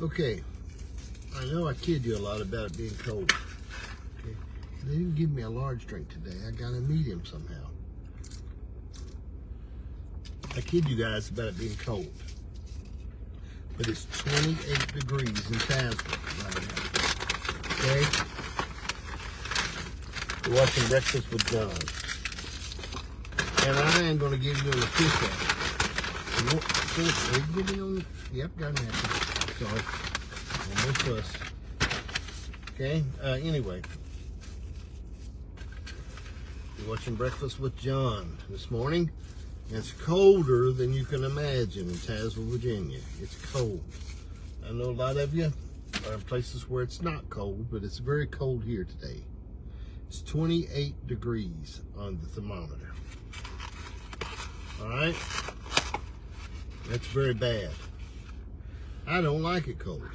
Okay, I know I kid you a lot about it being cold. Okay, they didn't give me a large drink today. I got a medium somehow. I kid you guys about it being cold. But it's 28 degrees in Tazewell right now. Okay? We're watching Breakfast with John. And I am going to give you an official. Yep, got an answer. Sorry. Almost fuss. Okay? Anyway. You're watching Breakfast with John this morning. It's colder than you can imagine in Tazewell, Virginia. It's cold. I know a lot of you are in places where it's not cold, but it's very cold here today. It's 28 degrees on the thermometer. All right? That's very bad. I don't like it cold.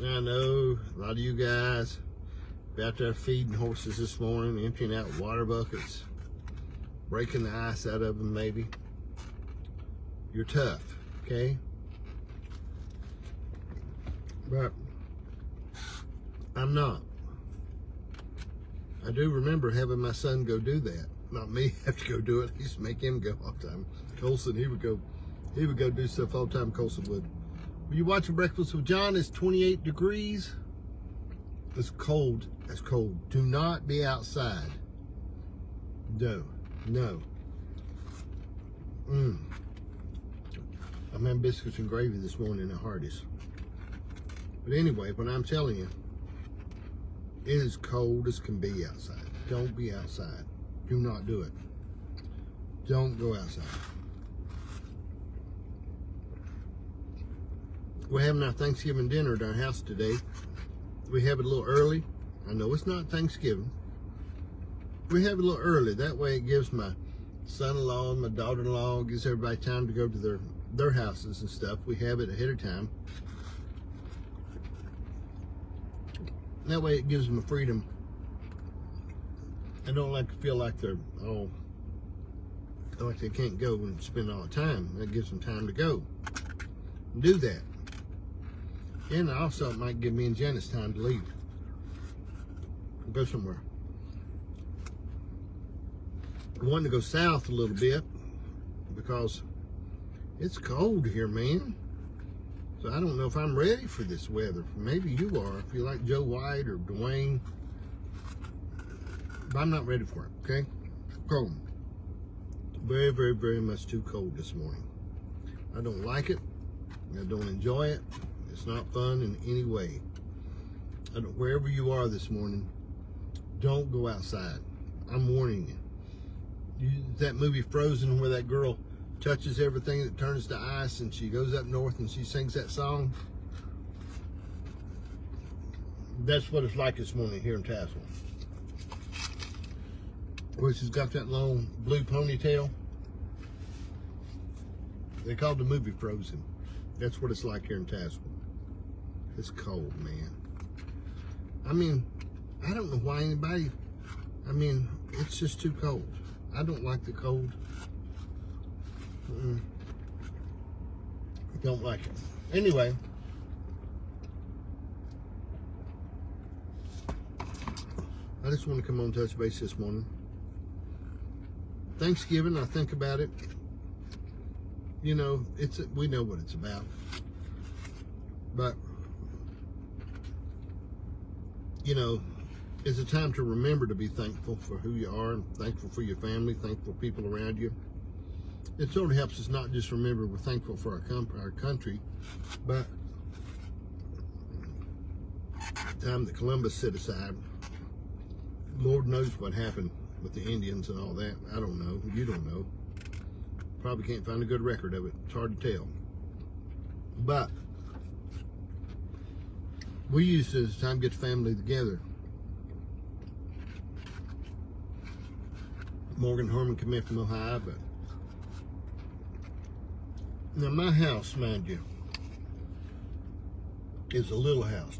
I know a lot of you guys are out there feeding horses this morning, emptying out water buckets, breaking the ice out of them maybe. You're tough, okay? But I'm not. I do remember having my son go do that. Not me have to go do it. I used to make him go all the time. Colson, he would go do stuff all the time, Colson would. When you watch Breakfast with John, it's 28 degrees. It's cold. It's cold. Do not be outside. No. I'm having biscuits and gravy this morning at Hardee's. But anyway, when I'm telling you, it is cold as can be outside. Don't be outside. Do not do it. Don't go outside. We're having our Thanksgiving dinner at our house today. We have it a little early. I know it's not Thanksgiving. We have it a little early. That way it gives my son-in-law and my daughter-in-law, gives everybody time to go to their houses and stuff. We have it ahead of time. That way it gives them the freedom. I don't like to feel like they're like they can't go and spend all the time. That gives them time to go and do that. And also it might give me and Janice time to leave. Go somewhere. I wanted to go south a little bit because it's cold here, man. So I don't know if I'm ready for this weather. Maybe you are, if you like Joe White or Dwayne. But I'm not ready for it, okay? Cold. Very, very, very much too cold this morning. I don't like it. I don't enjoy it. It's not fun in any way. Wherever you are this morning, don't go outside. I'm warning you. That movie Frozen where that girl touches everything that turns to ice and she goes up north and she sings that song. That's what it's like this morning here in Tazewell. Where she's got that long blue ponytail. They called the movie Frozen. That's what it's like here in Tazewell. It's cold, man. I mean, I don't know why anybody, it's just too cold. I don't like the cold. Don't like it. Anyway, I just want to come on and touch base this morning. Thanksgiving, I think about it. You know, we know what it's about. But, you know, it's a time to remember to be thankful for who you are, and thankful for your family, thankful for people around you. It sort of helps us not just remember we're thankful for our country, but the time that Columbus set aside, Lord knows what happened with the Indians and all that. I don't know. You don't know. Probably can't find a good record of it. It's hard to tell. But we used it as a time to get the family together. Morgan Harmon came in from Ohio, but now my house, mind you, is a little house.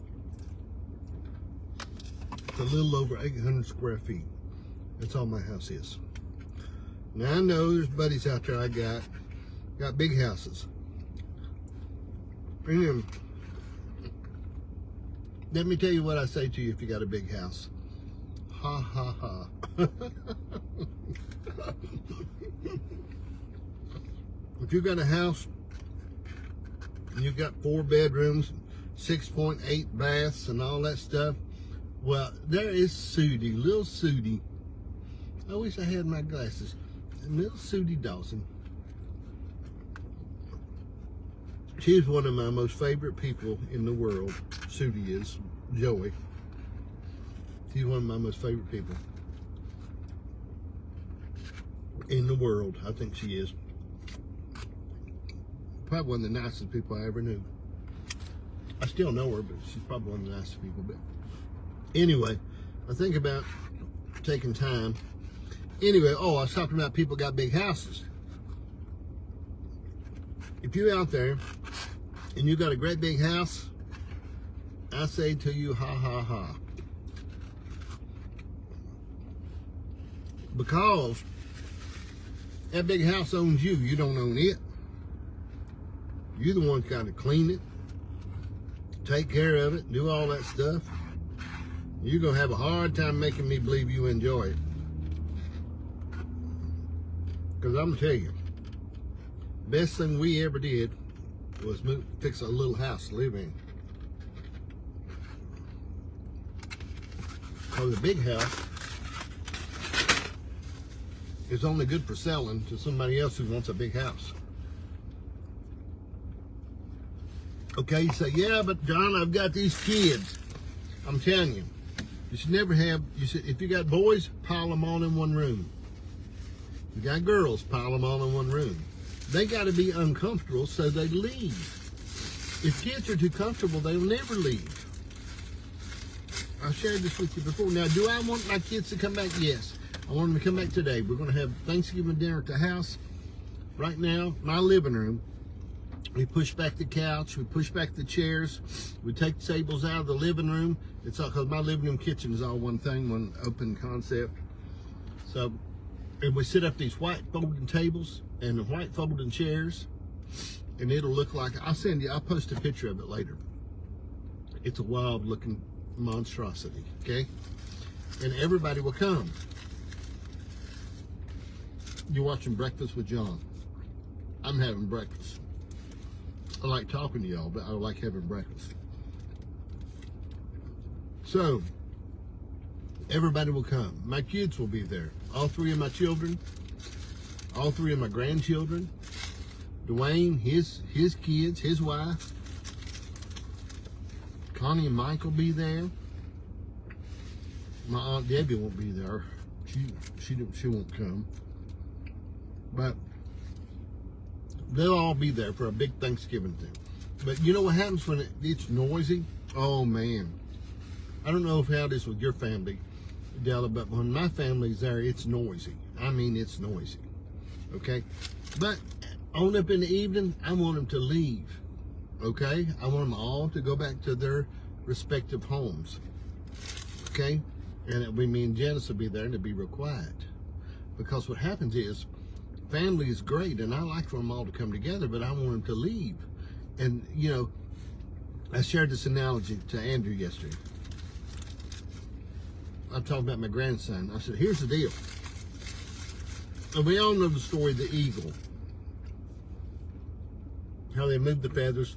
It's a little over 800 square feet. That's all my house is. Now I know there's buddies out there I got big houses. And Let me tell you what I say to you if you got a big house. Ha ha ha. If you got a house and you got 4 bedrooms, 6.8 baths and all that stuff, well, there is Sudie, little Sudie. I wish I had my glasses. Little Sudie Dawson. She's one of my most favorite people in the world. Sudie is. Joey. She's one of my most favorite people in the world. I think she is. Probably one of the nicest people I ever knew. I still know her, but she's probably one of the nicest people. But anyway, I think about taking time. Anyway, I was talking about people got big houses. If you're out there and you got a great big house, I say to you, ha ha ha. Because that big house owns you. You don't own it. You're the one got to clean it, take care of it, do all that stuff. You're going to have a hard time making me believe you enjoy it. Because I'm going to tell you, best thing we ever did was fix a little house to live in. Because a big house is only good for selling to somebody else who wants a big house. Okay, you say, yeah, but John, I've got these kids. I'm telling you, you should never have, if you got boys, pile them all in one room. If you got girls, pile them all in one room. They got to be uncomfortable so they leave. If kids are too comfortable, they'll never leave. I shared this with you before. Now, do I want my kids to come back? Yes. I want them to come back today. We're going to have Thanksgiving dinner at the house. Right now, my living room, we push back the couch, we push back the chairs, we take the tables out of the living room. It's all because my living room kitchen is all one thing, one open concept. So, and we set up these white folding tables and the white folding chairs, and it'll look like, I'll post a picture of it later. It's a wild looking monstrosity, okay? And everybody will come. You're watching Breakfast with John. I'm having breakfast. I like talking to y'all, but I like having breakfast. So, everybody will come. My kids will be there. All 3 of my children, all 3 of my grandchildren, Dwayne, his kids, his wife, Connie and Mike will be there. My Aunt Debbie won't be there. She won't come. But they'll all be there for a big Thanksgiving thing. But you know what happens when it's noisy? Oh man. I don't know how it is with your family, Della, but when my family's there, it's noisy. I mean, it's noisy. Okay? But on up in the evening, I want them to leave. Okay? I want them all to go back to their respective homes. Okay? And it'll be me and Janice will be there and it'll be real quiet. Because what happens is, family is great and I like for them all to come together, but I want them to leave. And, you know, I shared this analogy to Andrew yesterday. I talked about my grandson. I said, here's the deal. And we all know the story of the eagle. How they move the feathers,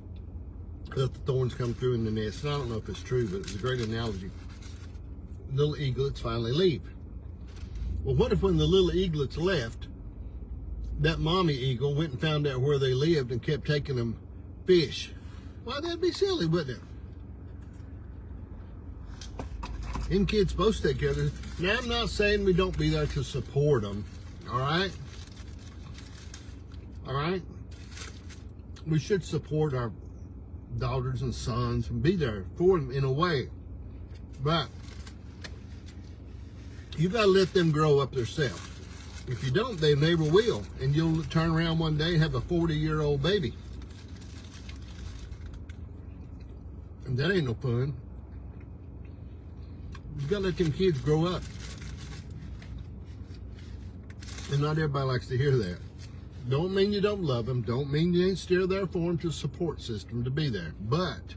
let the thorns come through in the nest. And I don't know if it's true, but it's a great analogy. Little eaglets finally leave. Well, what if when the little eaglets left, that mommy eagle went and found out where they lived and kept taking them fish? Well, that'd be silly, wouldn't it? Them kids supposed to take care of it. Now, I'm not saying we don't be there to support them, all right? All right? We should support our daughters and sons and be there for them in a way. But you got to let them grow up themselves. If you don't, they never will. And you'll turn around one day and have a 40-year-old baby. And that ain't no fun. You got to let them kids grow up. And not everybody likes to hear that. Don't mean you don't love them. Don't mean you ain't still there for them to support system to be there. But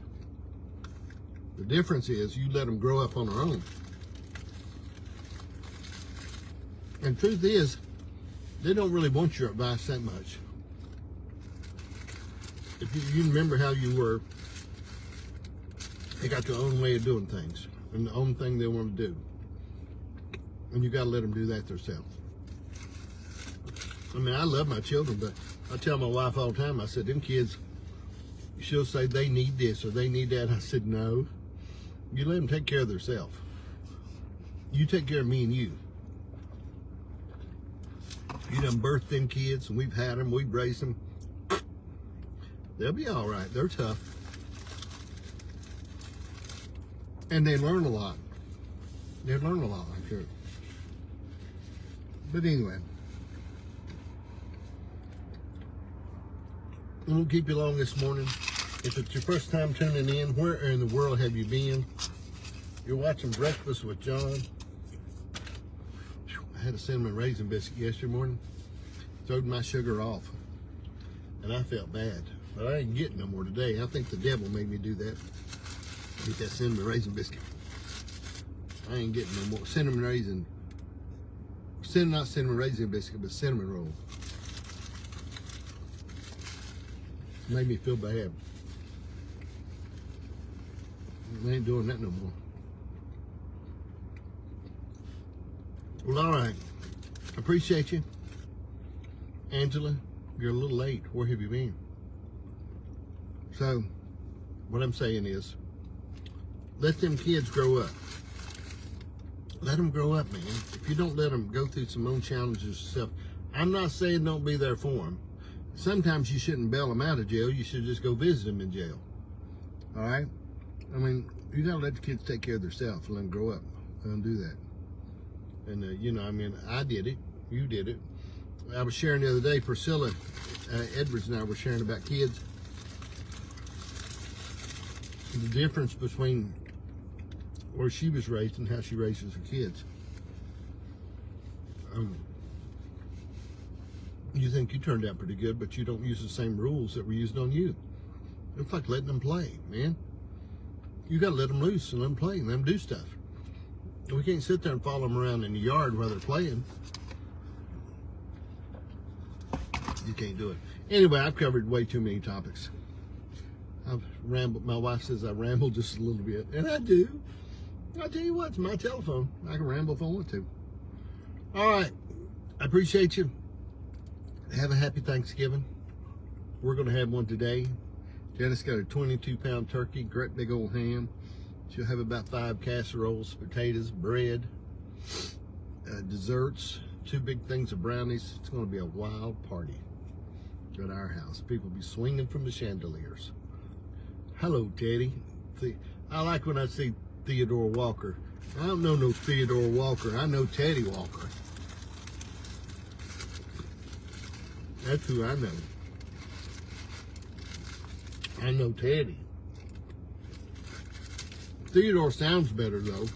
The difference is you let them grow up on their own. And truth is, they don't really want your advice that much. If you remember how you were, they got their own way of doing things and the own thing they want to do. And you got to let them do that themselves. I mean, I love my children, but I tell my wife all the time, I said, them kids, she'll say they need this or they need that. I said, no, you let them take care of themselves. You take care of me and you. You done birthed them kids and we've had them, we've raised them. They'll be all right. They're tough. And they learn a lot. They learn a lot, I'm sure. But anyway, I won't keep you long this morning. If it's your first time tuning in, where in the world have you been? You're watching Breakfast with John. I had a cinnamon raisin biscuit yesterday morning. Throwed my sugar off. And I felt bad. But I ain't getting no more today. I think the devil made me do that. Get that cinnamon raisin biscuit. I ain't getting no more cinnamon raisin. Not cinnamon raisin biscuit, but cinnamon roll. Made me feel bad. I ain't doing that no more. Well, all right. Appreciate you. Angela, you're a little late. Where have you been? So, what I'm saying is, let them kids grow up. Let them grow up, man. If you don't let them go through some own challenges yourself, I'm not saying don't be there for them. Sometimes you shouldn't bail them out of jail. You should just go visit them in jail. All right? I mean, you got to let the kids take care of themselves and let them grow up. Let them do that. And, you know, I mean, I did it. You did it. I was sharing the other day, Priscilla Edwards and I were sharing about kids. The difference between where she was raised and how she raises her kids. You think you turned out pretty good, but you don't use the same rules that were used on you. It's like letting them play, man. You got to let them loose and let them play and let them do stuff. We can't sit there and follow them around in the yard while they're playing. You can't do it. Anyway, I've covered way too many topics. I've rambled. My wife says I ramble just a little bit, and I do. I'll tell you what, it's my telephone. I can ramble if I want to. All right. I appreciate you. Have a happy Thanksgiving. We're going to have one today. Janice got a 22-pound turkey, great big old ham. She'll have about 5 casseroles, potatoes, bread, desserts, 2 big things of brownies. It's going to be a wild party at our house. People will be swinging from the chandeliers. Hello, Teddy. See, I like when I see Theodore Walker. I don't know no Theodore Walker. I know Teddy Walker. That's who I know. I know Teddy. Theodore sounds better, though.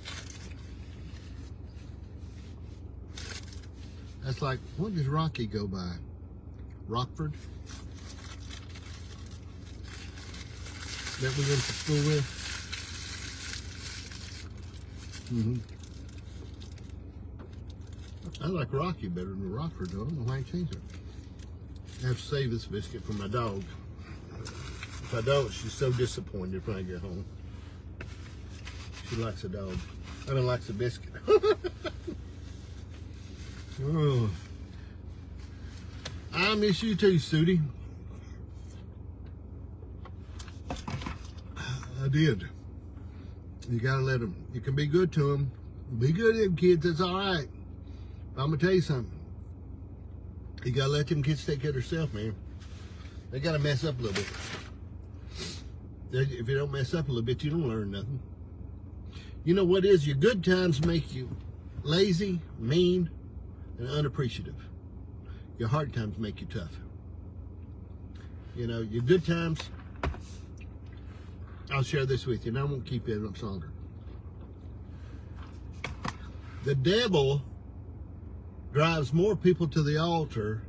That's like, what does Rocky go by? Rockford? That we went to school with? I like Rocky better than Rockford, though. I don't know why I changed it. I have to save this biscuit for my dog. If I don't, she's so disappointed when I get home. She likes a dog. I mean, likes a biscuit. Oh. I miss you too, Sudie. I did. You gotta let them. You can be good to them. Be good to them kids. That's all right. I'm gonna tell you something. You gotta let them kids take care of themselves, man. They gotta mess up a little bit. If you don't mess up a little bit, you don't learn nothing. You know what is? Your good times make you lazy, mean, and unappreciative. Your hard times make you tough. You know, your good times, I'll share this with you, and I won't keep it much longer. The devil drives more people to the altar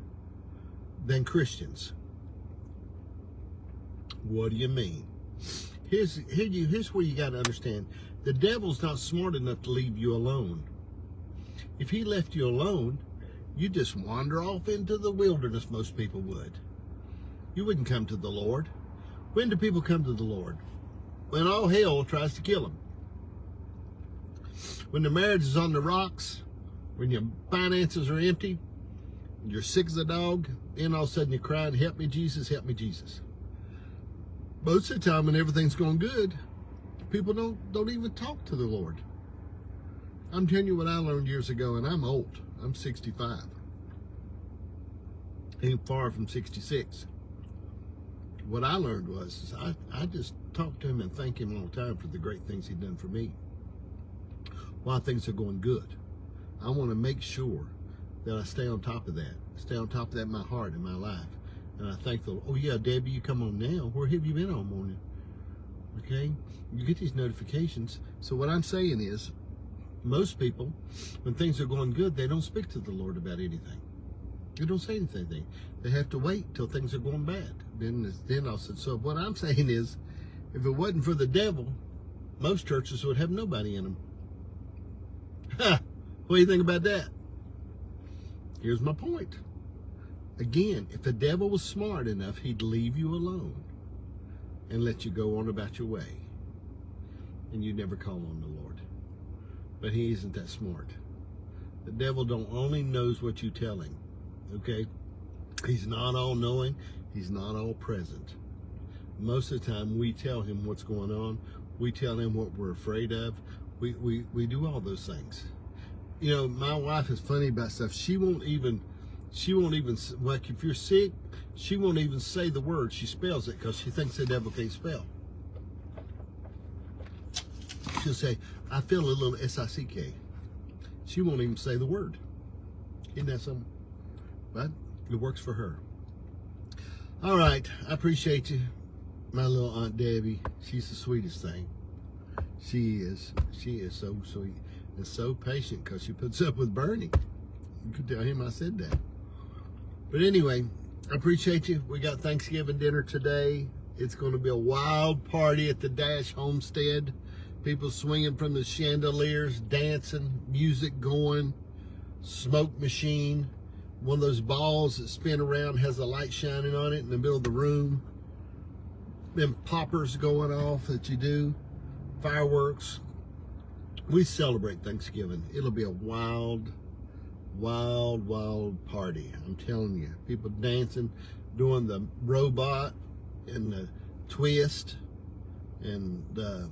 than Christians. What do you mean? Here's where you got to understand. The devil's not smart enough to leave you alone. If he left you alone, you just wander off into the wilderness, most people would. You wouldn't come to the Lord. When do people come to the Lord? When all hell tries to kill them. When the marriage is on the rocks, when your finances are empty, you're sick as a dog, and all of a sudden you're crying, help me, Jesus, help me, Jesus. Most of the time when everything's going good, people don't even talk to the Lord. I'm telling you what I learned years ago, and I'm old. I'm 65. Ain't far from 66. What I learned was I just talk to him and thank him all the time for the great things he's done for me. While things are going good, I want to make sure that I stay on top of that. Stay on top of that in my heart, in my life. And I thank the Lord. Oh yeah, Debbie, you come on now. Where have you been all morning? Okay? You get these notifications. So what I'm saying is, most people, when things are going good, they don't speak to the Lord about anything. They don't say anything. They have to wait till things are going bad. Then I'll say, so what I'm saying is, if it wasn't for the devil, most churches would have nobody in them. Ha! What do you think about that? Here's my point. Again, if the devil was smart enough, he'd leave you alone and let you go on about your way. And you never call on the Lord. But he isn't that smart. The devil don't only knows what you tell him. Okay? He's not all knowing. He's not all present. Most of the time we tell him what's going on. We tell him what we're afraid of. We do all those things. You know, my wife is funny about stuff. She won't even, like if you're sick, she won't even say the word. She spells it because she thinks the devil can't spell. She'll say, I feel a little S-I-C-K. She won't even say the word. Isn't that something? But it works for her. All right, I appreciate you. My little Aunt Debbie, she's the sweetest thing. She is so sweet and so patient because she puts up with Bernie. You could tell him I said that. But anyway, I appreciate you. We got Thanksgiving dinner today. It's going to be a wild party at the Dash Homestead. People swinging from the chandeliers, dancing, music going, smoke machine. One of those balls that spin around has a light shining on it in the middle of the room. Them poppers going off that you do. Fireworks. We celebrate Thanksgiving. It'll be a wild, wild, wild party. I'm telling you. People dancing, doing the robot and the twist and the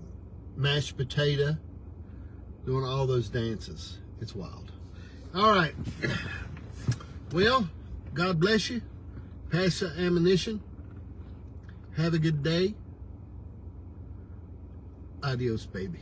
mashed potato, doing all those dances. It's wild. All right. Well, God bless you. Pass the ammunition. Have a good day. Adios, baby.